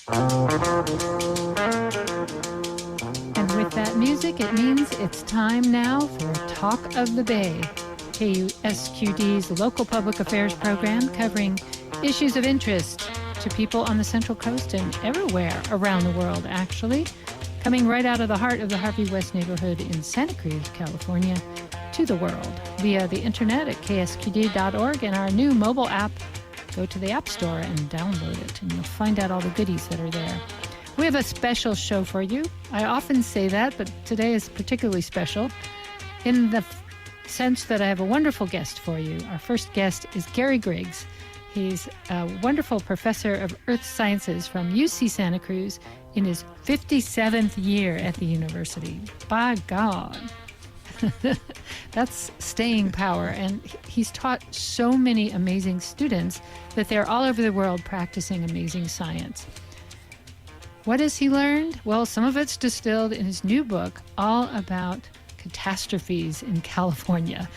And with that music, it means it's time now for Talk of the Bay, KUSQD's local public affairs program covering issues of interest to people on the Central Coast and everywhere around the world, actually. Coming right out of the heart of the Harvey West neighborhood in Santa Cruz, California, to the world via the internet at ksqd.org and our new mobile app. Go to the App Store and download it, and you'll find out all the goodies that are there. We have a special show for you. I often say that, but today is particularly special in the sense that I have a wonderful guest for you. Our first guest is Gary Griggs. He's a wonderful professor of earth sciences from UC Santa Cruz in his 57th year at the university. By God. That's staying power. And he's taught so many amazing students that they're all over the world practicing amazing science. What has he learned? Well, some of it's distilled in his new book, all about catastrophes in California,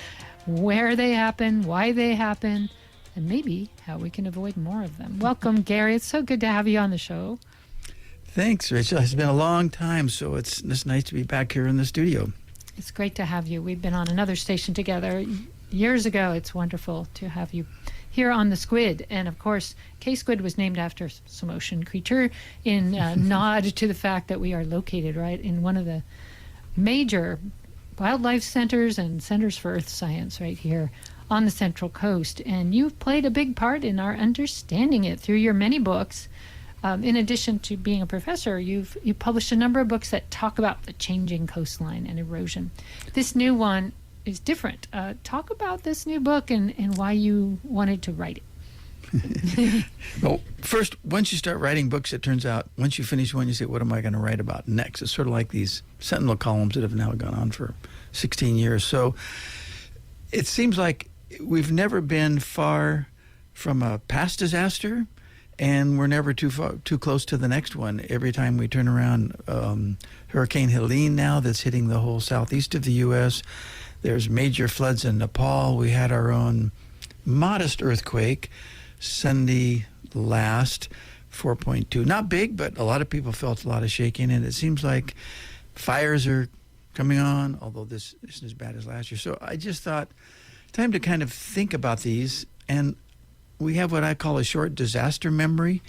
where they happen, why they happen, and maybe how we can avoid more of them. Welcome, Gary. It's so good to have you on the show. Thanks, Rachel. It's been a long time, so it's nice to be back here in the studio. It's great to have you. We've been on another station together years ago. It's wonderful to have you here on the Squid. And of course, K-Squid was named after some ocean creature in nod to the fact that we are located right in one of the major wildlife centers and centers for earth science right here on the Central Coast. And you've played a big part in our understanding it through your many books. In addition to being a professor, you've published a number of books that talk about the changing coastline and erosion. This new one is different. Talk about this new book and why you wanted to write it. Well, first, once you start writing books, it turns out, once you finish one, you say, what am I going to write about next? It's sort of like these Sentinel columns that have now gone on for 16 years. So it seems like we've never been far from a past disaster, and we're never too close to the next one. Every time we turn around, Hurricane Helene now that's hitting the whole southeast of the U.S., there's major floods in Nepal. We had our own modest earthquake Sunday last, 4.2. Not big, but a lot of people felt a lot of shaking, and it seems like fires are coming on, although this isn't as bad as last year. So I just thought, time to kind of think about these, and we have what I call a short disaster memory.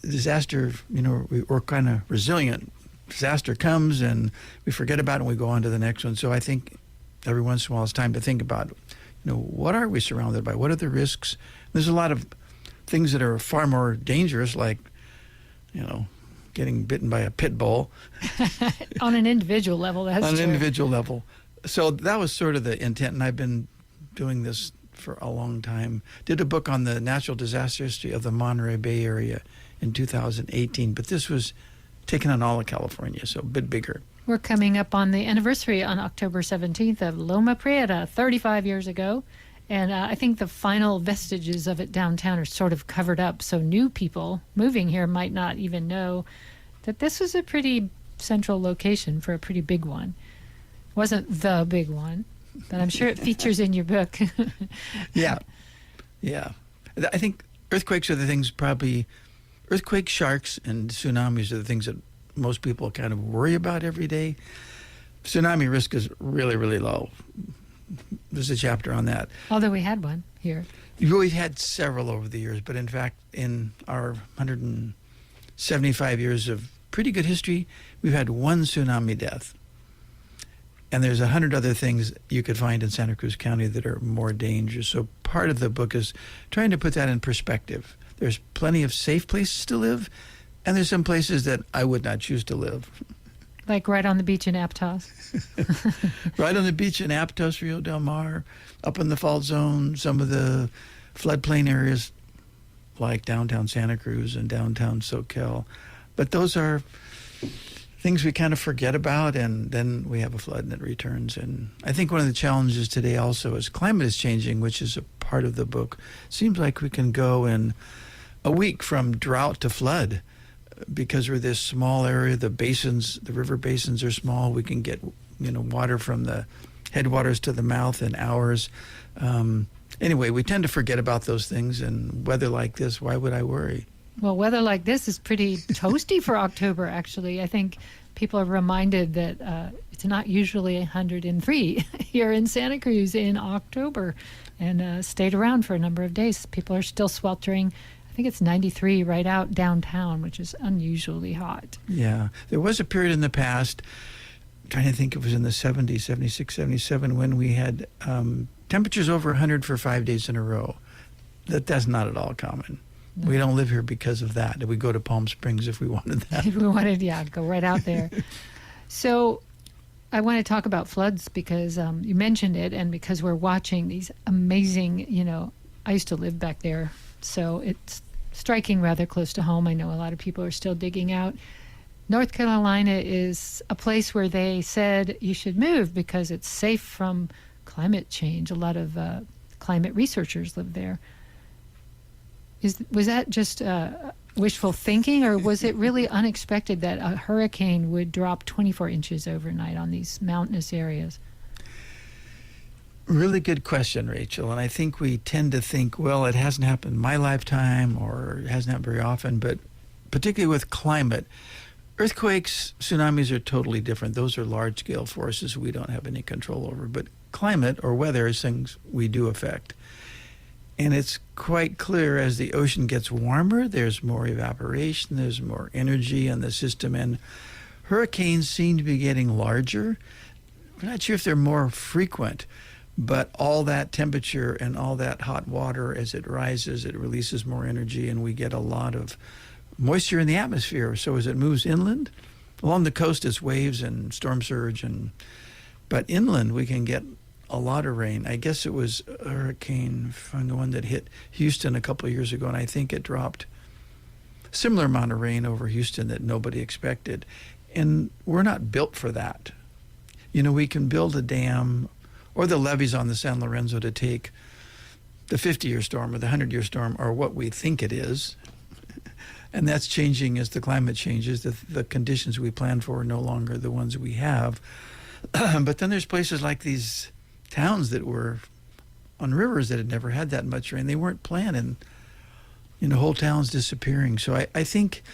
Disaster, we're kind of resilient. Disaster comes and we forget about it and we go on to the next one. So I think every once in a while it's time to think about, what are we surrounded by? What are the risks? There's a lot of things that are far more dangerous, like, getting bitten by a pit bull. On an individual level, that's On true. an individual level. So that was sort of the intent, and I've been doing this for a long time. Did a book on the natural disaster history of the Monterey Bay Area in 2018, but this was taken on all of California, so a bit bigger. We're coming up on the anniversary on October 17th of Loma Prieta, 35 years ago. And I think the final vestiges of it downtown are sort of covered up, so new people moving here might not even know that this was a pretty central location for a pretty big one. Wasn't the big one, but I'm sure it features in your book. Yeah. I think earthquakes are the things earthquakes, sharks, and tsunamis are the things that most people kind of worry about every day. Tsunami risk is really, really low. There's a chapter on that. Although we had one here. We've had several over the years, but in fact, in our 175 years of pretty good history, we've had one tsunami death. And there's 100 other things you could find in Santa Cruz County that are more dangerous. So part of the book is trying to put that in perspective. There's plenty of safe places to live, and there's some places that I would not choose to live. Like right on the beach in Aptos. Right on the beach in Aptos, Rio Del Mar, up in the fault zone, some of the floodplain areas like downtown Santa Cruz and downtown SoCal. But those are things we kind of forget about, and then we have a flood and it returns. And I think one of the challenges today also is climate is changing, which is a part of the book. Seems like we can go in a week from drought to flood because we're this small area. The river basins are small. We can get water from the headwaters to the mouth in hours. Anyway, we tend to forget about those things, and weather like this, why would I worry? Well, weather like this is pretty toasty for October, actually. I think people are reminded that it's not usually 103 here in Santa Cruz in October, and stayed around for a number of days. People are still sweltering. I think it's 93 right out downtown, which is unusually hot. Yeah. There was a period in the past, trying to think, it was in the 70s, 76, 77, when we had temperatures over 100 for 5 days in a row. That's not at all common. No. We don't live here because of that. We go to Palm Springs if we wanted that. If we wanted, go right out there. So I want to talk about floods because you mentioned it, and because we're watching these amazing, I used to live back there, so it's striking rather close to home. I know a lot of people are still digging out. North Carolina is a place where they said you should move because it's safe from climate change. A lot of climate researchers live there. Was that just wishful thinking, or was it really unexpected that a hurricane would drop 24 inches overnight on these mountainous areas? Really good question, Rachel. And I think we tend to think, well, it hasn't happened in my lifetime, or it hasn't happened very often. But particularly with climate, earthquakes, tsunamis are totally different. Those are large-scale forces we don't have any control over. But climate or weather is things we do affect. And it's quite clear as the ocean gets warmer, there's more evaporation, there's more energy in the system, and hurricanes seem to be getting larger. We're not sure if they're more frequent, but all that temperature and all that hot water, as it rises, it releases more energy, and we get a lot of moisture in the atmosphere. So as it moves inland, along the coast it's waves and storm surge, but inland we can get a lot of rain. I guess it was a hurricane, from the one that hit Houston a couple of years ago, and I think it dropped a similar amount of rain over Houston that nobody expected. And we're not built for that. We can build a dam or the levees on the San Lorenzo to take the 50-year storm or the 100-year storm, or what we think it is. And that's changing as the climate changes. The conditions we plan for are no longer the ones we have. But then there's places like these towns that were on rivers that had never had that much rain. They weren't planned, and whole towns disappearing. So I think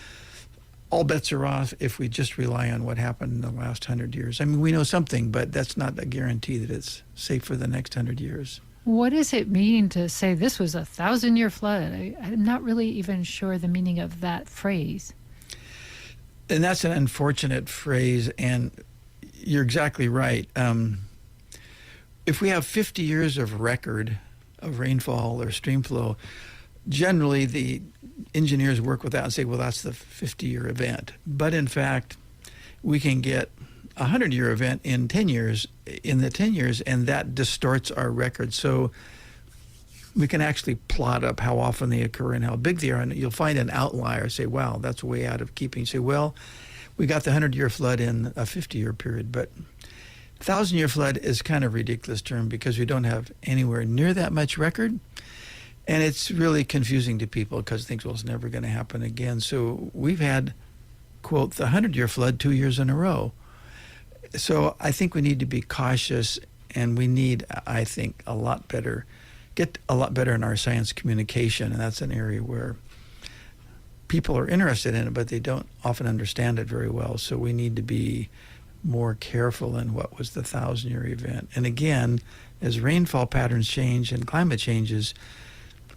all bets are off if we just rely on what happened in the last 100 years. I mean, we know something, but that's not a guarantee that it's safe for the next 100 years. What does it mean to say this was a 1,000-year flood? I'm not really even sure the meaning of that phrase. And that's an unfortunate phrase, and you're exactly right. If we have 50 years of record of rainfall or stream flow, generally the engineers work with that and say, well, that's the 50-year event. But in fact, we can get a 100-year event in 10 years, and that distorts our record. So we can actually plot up how often they occur and how big they are, and you'll find an outlier, say, wow, that's way out of keeping. Say, well, we got the 100-year flood in a 50-year period, but 1,000-year flood is kind of a ridiculous term because we don't have anywhere near that much record. And it's really confusing to people because think, well, it's never going to happen again. So we've had, quote, the 100-year flood 2 years in a row. So I think we need to be cautious, and we need, I think, get a lot better in our science communication. And that's an area where people are interested in it, but they don't often understand it very well. So we need to be more careful in what was the 1,000-year event. And again, as rainfall patterns change and climate changes,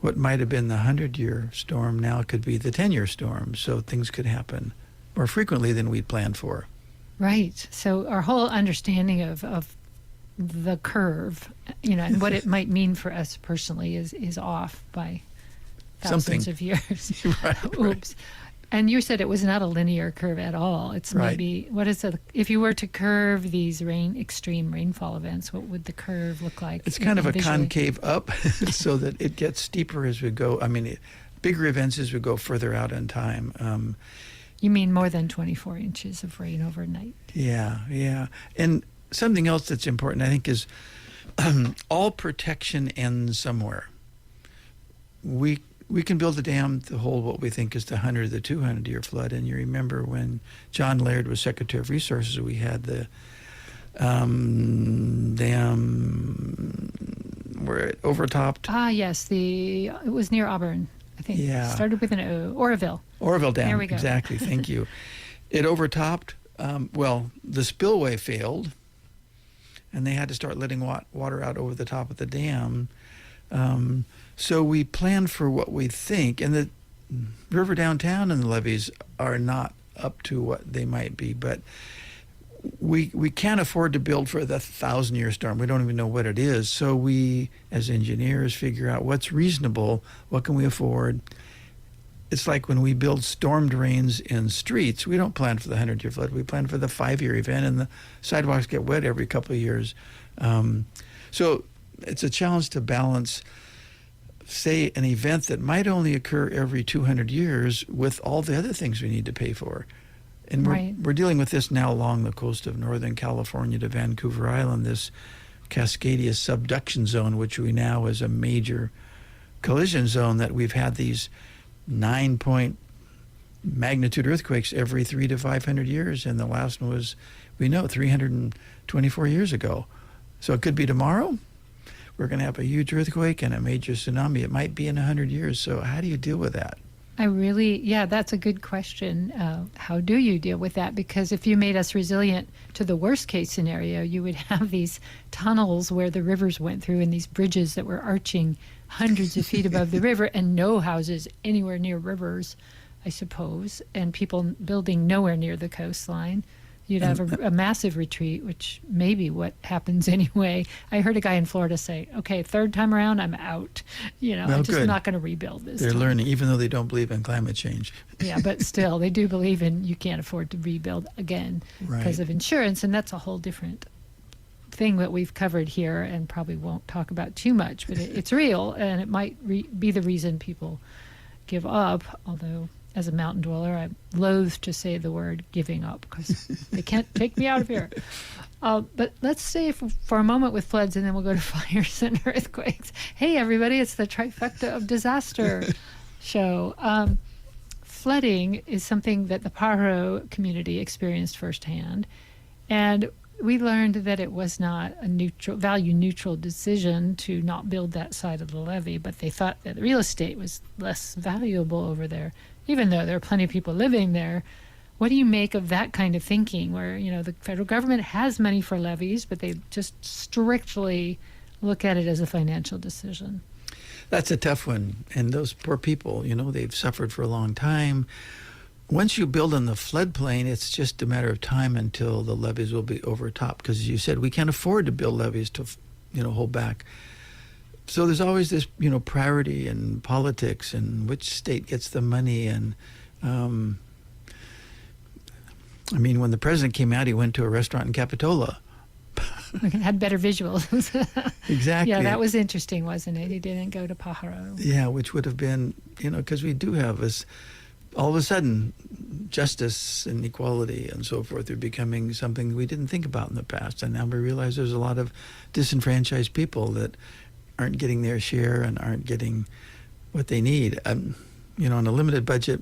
what might have been the 100-year storm now could be the 10-year storm. So things could happen more frequently than we'd planned for. Right. So our whole understanding of the curve, and what it might mean for us personally is off by thousands of years. Right. Oops. And you said it was not a linear curve at all. It's right. Maybe, if you were to curve these extreme rainfall events, what would the curve look like? It's kind of a concave up so that it gets steeper as we go. I mean, bigger events as we go further out in time. You mean more than 24 inches of rain overnight? Yeah. And something else that's important, I think, is all protection ends somewhere. We can build a dam to hold what we think is the 100 or the 200-year flood. And you remember when John Laird was Secretary of Resources, we had the dam where it overtopped. Ah, yes. It was near Auburn. I think. Yeah. Started with an O. Oroville. Oroville Dam. There we go. Exactly. Thank you. It overtopped. The spillway failed, and they had to start letting water out over the top of the dam. So we planned for what we think, and the river downtown and the levees are not up to what they might be, but we can't afford to build for the 1,000-year storm. We don't even know what it is. So we, as engineers, figure out what's reasonable, what can we afford. It's like when we build storm drains in streets, we don't plan for the 100-year flood. We plan for the 5-year event, and the sidewalks get wet every couple of years. So it's a challenge to balance, say, an event that might only occur every 200 years with all the other things we need to pay for. And we're dealing with this now along the coast of Northern California to Vancouver Island, this Cascadia subduction zone, which we now is a major collision zone, that we've had these 9-point magnitude earthquakes every 300 to 500 years. And the last one was, we know, 324 years ago. So it could be tomorrow. We're going to have a huge earthquake and a major tsunami. It might be in 100 years. So how do you deal with that? That's a good question. How do you deal with that? Because if you made us resilient to the worst case scenario, you would have these tunnels where the rivers went through and these bridges that were arching hundreds of feet above the river, and no houses anywhere near rivers, I suppose, and people building nowhere near the coastline. You'd have a massive retreat, which may be what happens anyway. I heard a guy in Florida say, okay, third time around, I'm out. I'm just not going to rebuild this. They're learning, even though they don't believe in climate change. Yeah, but still, they do believe in you can't afford to rebuild again because of insurance, and that's a whole different thing that we've covered here and probably won't talk about too much, but it's real, and it might be the reason people give up, although as a mountain dweller, I'm loath to say the word giving up because they can't take me out of here. But let's stay for a moment with floods, and then we'll go to fires and earthquakes. Hey, everybody, it's the Trifecta of Disaster show. Flooding is something that the Pajaro community experienced firsthand, and we learned that it was not a value-neutral decision to not build that side of the levee, but they thought that the real estate was less valuable over there, even though there are plenty of people living there. What do you make of that kind of thinking where, the federal government has money for levees, but they just strictly look at it as a financial decision? That's a tough one. And those poor people, they've suffered for a long time. Once you build on the floodplain, it's just a matter of time until the levees will be overtopped. Because as you said, we can't afford to build levees to, hold back. So there's always this, priority in politics and which state gets the money. And when the president came out, he went to a restaurant in Capitola. Had better visuals. Exactly. Yeah, that was interesting, wasn't it? He didn't go to Pajaro. Yeah, which would have been, because we do have this, all of a sudden, justice and equality and so forth are becoming something we didn't think about in the past. And now we realize there's a lot of disenfranchised people that aren't getting their share and aren't getting what they need. On a limited budget,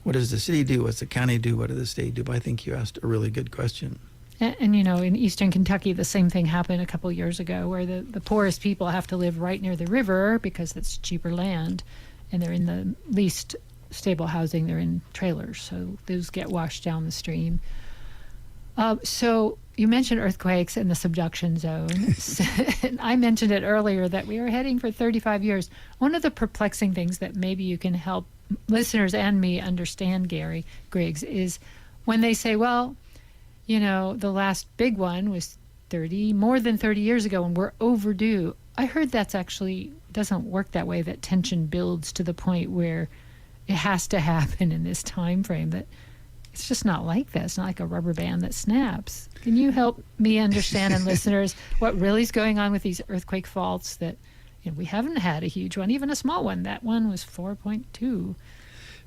what does the city do? What's the county do? What does the state do? But I think you asked a really good question. And in eastern Kentucky, the same thing happened a couple years ago where the poorest people have to live right near the river because it's cheaper land, and they're in the least stable housing. They're in trailers, so those get washed down the stream. So you mentioned earthquakes and the subduction zone. I mentioned it earlier that we are heading for 35 years. One of the perplexing things that maybe you can help listeners and me understand, Gary Griggs, is when they say, well, the last big one was more than 30 years ago and we're overdue. I heard that's actually doesn't work that way, that tension builds to the point where it has to happen in this time frame, that it's just not like that. It's not like a rubber band that snaps. Can you help me understand and listeners what really is going on with these earthquake faults that we haven't had a huge one, even a small one. That one was 4.2.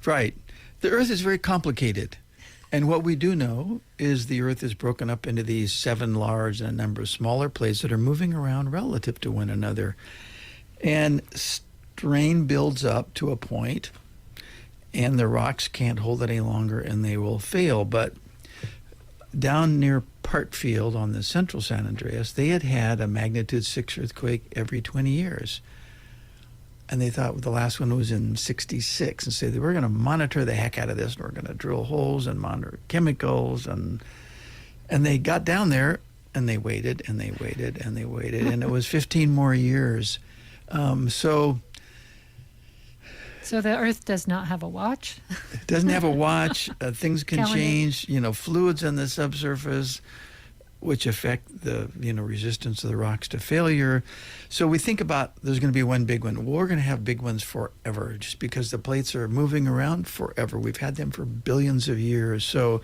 Right. The Earth is very complicated. And what we do know is the Earth is broken up into these 7 large and a number of smaller plates that are moving around relative to one another. And strain builds up to a point, and the rocks can't hold it any longer, and they will fail. But down near Partfield on the central San Andreas, they had a magnitude 6 earthquake every 20 years. and they thought the last one was in 66, and said, we're going to monitor the heck out of this, and we're going to drill holes and monitor chemicals. And they got down there, and they waited, and they waited, and they waited, and it was 15 more years. So the Earth does not have a watch? It doesn't have a watch. Things can Calendar. change, fluids on the subsurface, which affect the, resistance of the rocks to failure. So we think about there's going to be one big one. Well, we're going to have big ones forever just because the plates are moving around forever. We've had them for billions of years. So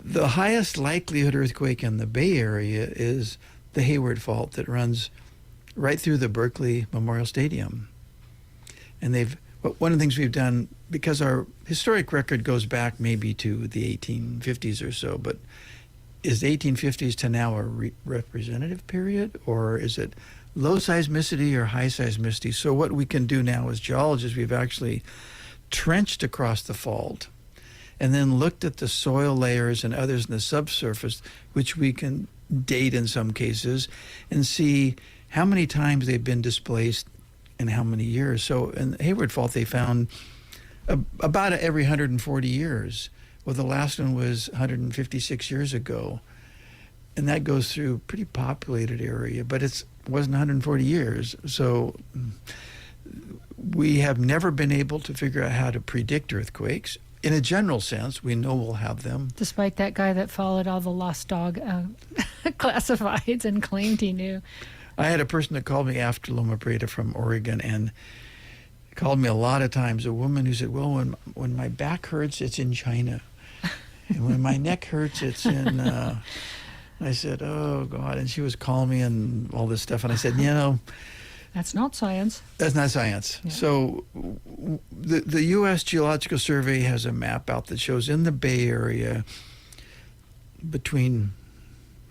the highest likelihood earthquake in the Bay Area is the Hayward Fault that runs right through the Berkeley Memorial Stadium. And one of the things we've done, because our historic record goes back maybe to the 1850s or so, but is the 1850s to now a representative period, or is it low seismicity or high seismicity? So what we can do now as geologists, we've actually trenched across the fault and then looked at the soil layers and others in the subsurface, which we can date in some cases, and see how many times they've been displaced in how many years. So in the Hayward Fault, they found about every 140 years. Well, the last one was 156 years ago, and that goes through a pretty populated area, but it wasn't 140 years. So we have never been able to figure out how to predict earthquakes. In a general sense, we know we'll have them. Despite that guy that followed all the lost dog classifieds and claimed he knew. I had a person that called me after Loma Prieta from Oregon, and called me a lot of times, a woman who said, well, when my back hurts, it's in China. And when my neck hurts, it's in... I said, oh, God. And she was calling me and all this stuff. And I said, That's not science. That's not science. Yeah. So the U.S. Geological Survey has a map out that shows in the Bay Area between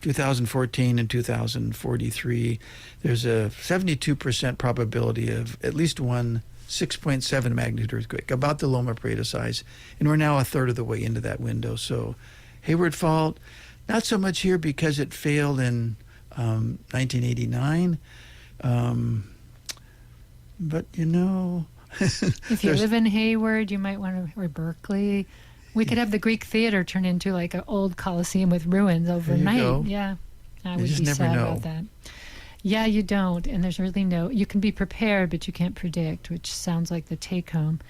2014 and 2043, there's a 72% probability of at least one 6.7 magnitude earthquake, about the Loma Prieta size. And we're now a third of the way into that window. So Hayward Fault, not so much here because it failed in 1989. But, if you live in Hayward, you might want to, or Berkeley. We could have the Greek theater turn into like an old Colosseum with ruins overnight. There you go. Yeah. I You would just be never sad know. about that. Yeah, you don't. And there's really you can be prepared, but you can't predict, which sounds like the take home.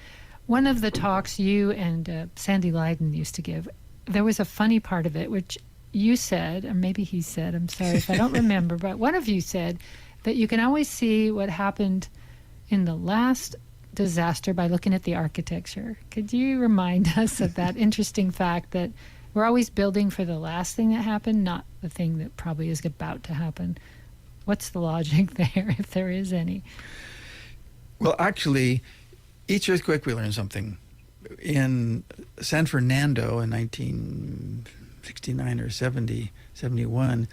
One of the talks you and Sandy Lydon used to give, there was a funny part of it, which you said, or maybe he said, I'm sorry if I don't remember, but one of you said that you can always see what happened in the last disaster by looking at the architecture. Could you remind us of that interesting fact that we're always building for the last thing that happened, not the thing that probably is about to happen? What's the logic there, if there is any? Well, actually, each earthquake we learn something. In San Fernando in 1969 or 71,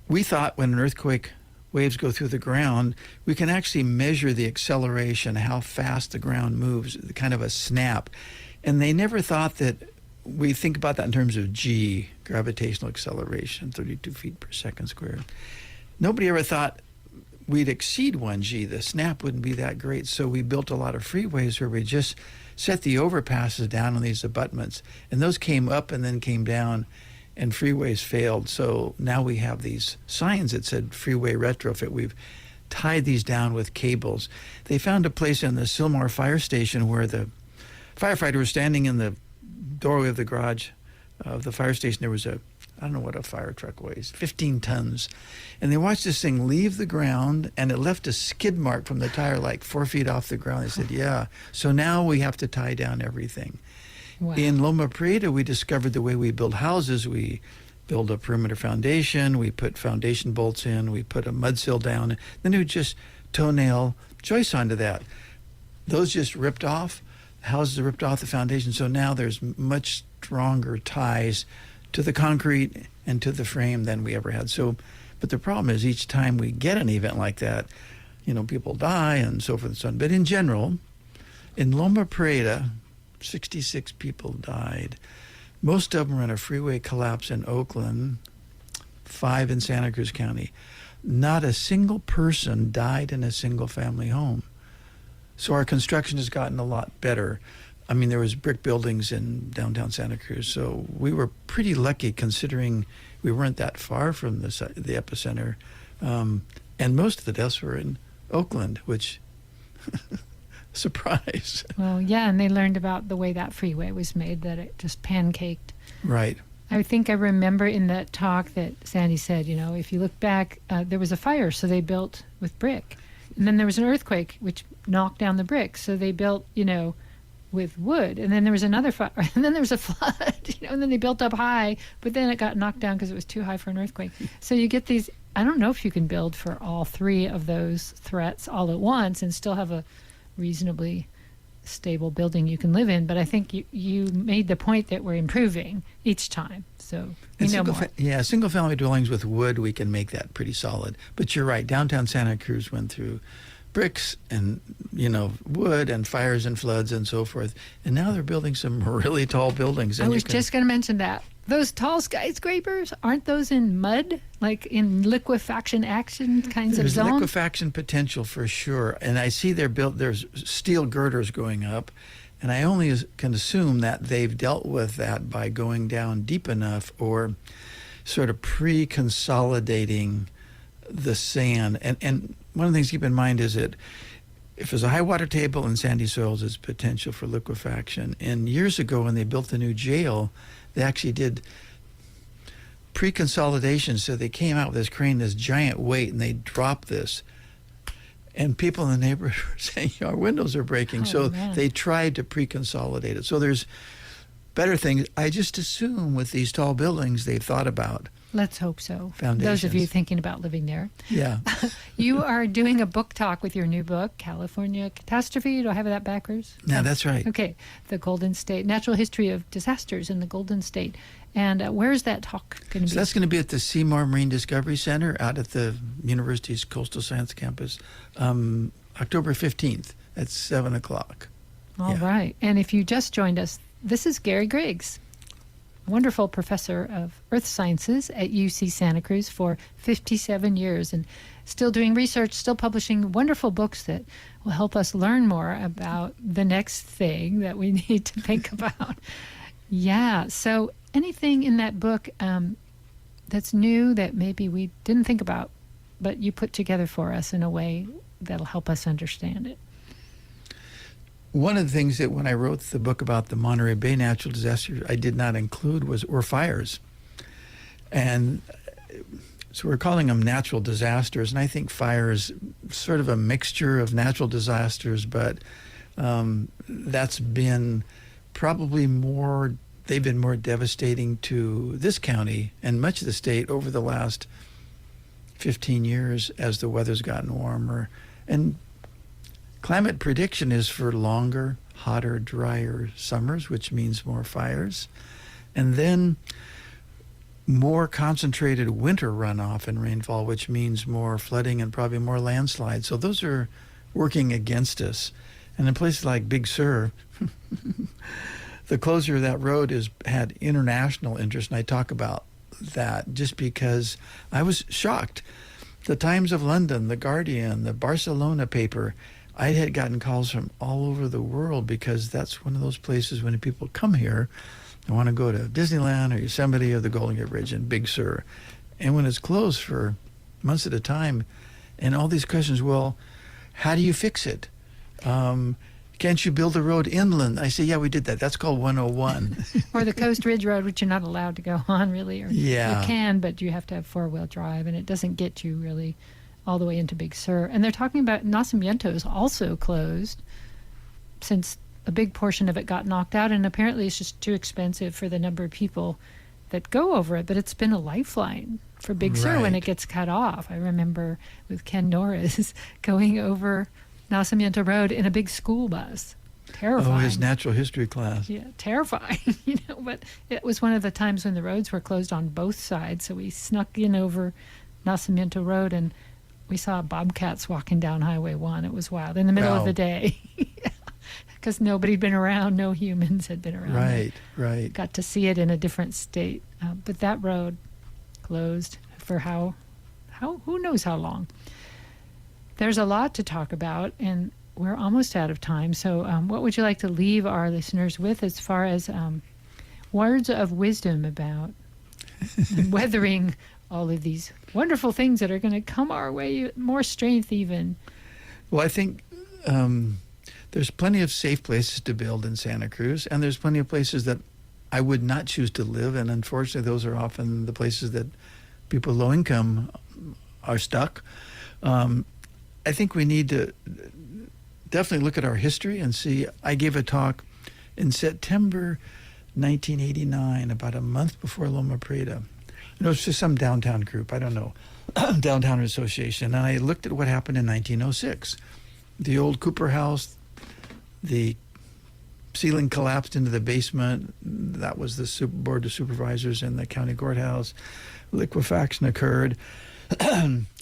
we thought when an earthquake waves go through the ground, we can actually measure the acceleration, how fast the ground moves, kind of a snap. And they never thought that we think about that in terms of G, gravitational acceleration, 32 feet per second squared. Nobody ever thought we'd exceed 1G. The snap wouldn't be that great. So we built a lot of freeways where we just set the overpasses down on these abutments. And those came up and then came down, and freeways failed. So now we have these signs that said freeway retrofit. We've tied these down with cables. They found a place in the Sylmar fire station where the firefighter was standing in the doorway of the garage of the fire station. There was I don't know what a fire truck weighs, 15 tons. And they watched this thing leave the ground, and it left a skid mark from the tire like 4 feet off the ground. They said, yeah. So now we have to tie down everything. Wow. In Loma Prieta, we discovered the way we build houses. We build a perimeter foundation. We put foundation bolts in. We put a mud sill down. Then we would just toenail joists onto that. Those just ripped off. The houses ripped off the foundation. So now there's much stronger ties to the concrete and to the frame than we ever had. So, but the problem is each time we get an event like that, people die and so forth and so on. But in general, in Loma Prieta, 66 people died. Most of them were in a freeway collapse in Oakland, 5 in Santa Cruz County. Not a single person died in a single family home. So our construction has gotten a lot better. I mean, there was brick buildings in downtown Santa Cruz, so we were pretty lucky considering we weren't that far from the epicenter. And most of the deaths were in Oakland, which, surprise. Well, yeah, and they learned about the way that freeway was made, that it just pancaked. Right. I think I remember in that talk that Sandy said, if you look back, there was a fire, so they built with brick. And then there was an earthquake, which knocked down the brick, so they built, with wood. And then there was another fire, and then there was a flood, and then they built up high, but then it got knocked down because it was too high for an earthquake. So you get these, I don't know if you can build for all three of those threats all at once and still have a reasonably stable building you can live in, but I think you made the point that we're improving each time, so we know more. Single family dwellings with wood, we can make that pretty solid. But you're right, downtown Santa Cruz went through bricks and wood and fires and floods and so forth, and now they're building some really tall buildings. And I was just going to mention that those tall skyscrapers, aren't those in mud, like in liquefaction action kinds of zones? There's liquefaction potential for sure, and I see there's steel girders going up, and I only can assume that they've dealt with that by going down deep enough or sort of pre-consolidating the sand. And one of the things to keep in mind is that if there's a high water table in sandy soils, there's potential for liquefaction. And years ago when they built the new jail, they actually did pre-consolidation. So they came out with this crane, this giant weight, and they dropped this. And people in the neighborhood were saying, our windows are breaking. They tried to pre-consolidate it. So there's better things. I just assume with these tall buildings, they've thought about. Let's hope so. Foundations. Those of you thinking about living there. Yeah. You are doing a book talk with your new book, California Catastrophe. Do I have that backwards? No, that's right. Okay. The Golden State, Natural History of Disasters in the Golden State. And where's that talk going to be? So that's going to be at the Seymour Marine Discovery Center out at the University's Coastal Science Campus, October 15th at 7 o'clock. All right. And if you just joined us, this is Gary Griggs, wonderful professor of earth sciences at UC Santa Cruz for 57 years and still doing research, still publishing wonderful books that will help us learn more about the next thing that we need to think about. Yeah, so anything in that book that's new that maybe we didn't think about, but you put together for us in a way that'll help us understand it? One of the things that when I wrote the book about the Monterey Bay natural disasters, I did not include were fires. And so we're calling them natural disasters. And I think fire is sort of a mixture of natural disasters, but that's been probably they've been more devastating to this county and much of the state over the last 15 years as the weather's gotten warmer. And climate prediction is for longer, hotter, drier summers, which means more fires. And then more concentrated winter runoff and rainfall, which means more flooding and probably more landslides. So those are working against us. And in places like Big Sur, the closure of that road has had international interest, and I talk about that just because I was shocked. The Times of London, The Guardian, the Barcelona paper, I had gotten calls from all over the world because that's one of those places when people come here, they want to go to Disneyland or Yosemite or the Golden Gate Bridge in Big Sur. And when it's closed for months at a time, and all these questions, well, how do you fix it? Can't you build a road inland? I say, yeah, we did that. That's called 101. Or the Coast Ridge Road, which you're not allowed to go on, really. Or yeah. You can, but you have to have four-wheel drive, and it doesn't get you really all the way into Big Sur. And they're talking about Nacimiento is also closed since a big portion of it got knocked out, and apparently it's just too expensive for the number of people that go over it. But it's been a lifeline for Big Sur when it gets cut off. I remember with Ken Norris going over Nacimiento Road in a big school bus. Terrifying. Oh, his natural history class. Yeah, terrifying, but it was one of the times when the roads were closed on both sides, so we snuck in over Nacimiento Road, and we saw bobcats walking down Highway 1. It was wild, in the middle of the day. Because nobody had been around, no humans had been around. Right. Got to see it in a different state. But that road closed for who knows how long. There's a lot to talk about, and we're almost out of time. So what would you like to leave our listeners with as far as words of wisdom about weathering all of these wonderful things that are going to come our way, more strength even? Well, I think there's plenty of safe places to build in Santa Cruz, and there's plenty of places that I would not choose to live, and unfortunately those are often the places that people low income are stuck. I think we need to definitely look at our history and see. I gave a talk in September 1989, about a month before Loma Prieta. It was just some downtown group, I don't know, downtown association, and I looked at what happened in 1906. The old Cooper House, the ceiling collapsed into the basement. That was the board of supervisors in the county courthouse. Liquefaction occurred.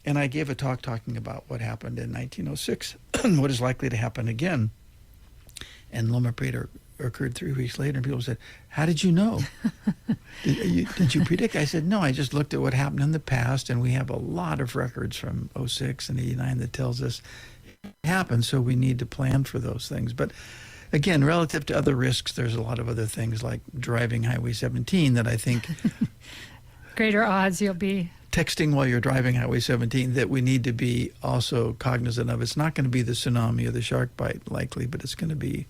And I gave a talk talking about what happened in 1906, what is likely to happen again. And Loma Prieta occurred 3 weeks later, and people said, "How did you know? Did you predict?" I said, "No, I just looked at what happened in the past, and we have a lot of records from 06 and 89 that tells us it happened, so we need to plan for those things." But again, relative to other risks, there's a lot of other things like driving Highway 17 that I think greater odds you'll be texting while you're driving Highway 17 that we need to be also cognizant of. It's not going to be the tsunami or the shark bite likely, but it's going to be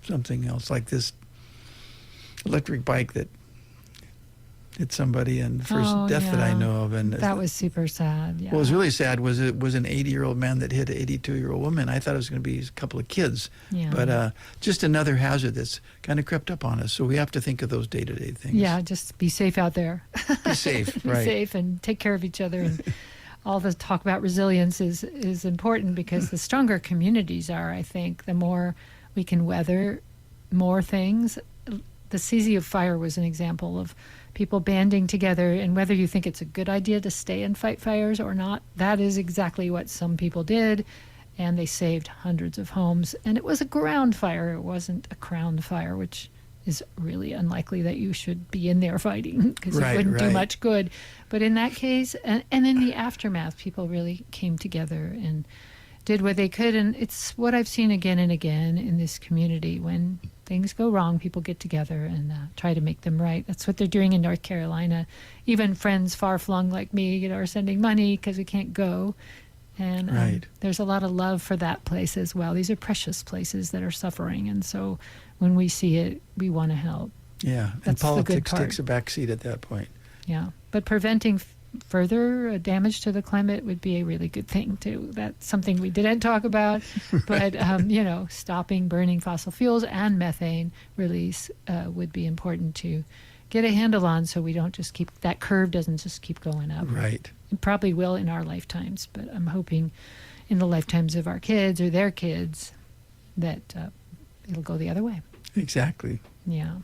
something else like this electric bike that hit somebody, and the first death that I know of. And that was super sad. Yeah. What was really sad was it was an 80-year-old man that hit an 82-year-old woman. I thought it was going to be a couple of kids, but just another hazard that's kind of crept up on us. So we have to think of those day-to-day things. Yeah, just be safe out there. Be safe, be right. safe and take care of each other. And all the talk about resilience is important, because the stronger communities are, I think, the more we can weather more things. The CZ of Fire was an example of people banding together, and whether you think it's a good idea to stay and fight fires or not, that is exactly what some people did, and they saved hundreds of homes. And it was a ground fire, it wasn't a crown fire, which is really unlikely that you should be in there fighting, because it wouldn't do much good. But in that case, and in the aftermath, people really came together and did what they could. And it's what I've seen again and again in this community. When things go wrong, people get together and try to make them right. That's what they're doing in North Carolina. Even friends far-flung like me are sending money because we can't go. And there's a lot of love for that place as well. These are precious places that are suffering. And so when we see it, we want to help. Yeah, and politics takes a back seat at that point. Yeah, but preventing further damage to the climate would be a really good thing too. That's something we didn't talk about, but stopping burning fossil fuels and methane release would be important to get a handle on, so we don't just keep, that curve doesn't just keep going up. Right. It probably will in our lifetimes, but I'm hoping in the lifetimes of our kids or their kids that it'll go the other way. Exactly. Yeah.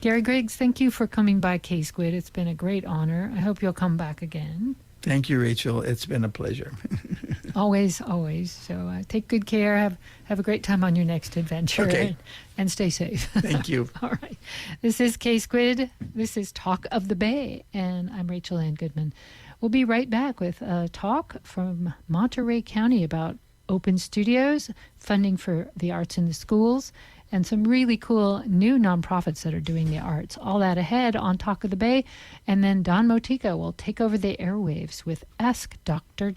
Gary Griggs, thank you for coming by K-Squid. It's been a great honor. I hope you'll come back again. Thank you, Rachel. It's been a pleasure. Always, always. So take good care. Have a great time on your next adventure. Okay. And stay safe. Thank you. All right. This is K-Squid. This is Talk of the Bay. And I'm Rachel Ann Goodman. We'll be right back with a talk from Monterey County about open studios, funding for the arts in the schools, and some really cool new nonprofits that are doing the arts. All that ahead on Talk of the Bay. And then Don Motica will take over the airwaves with Ask Dr.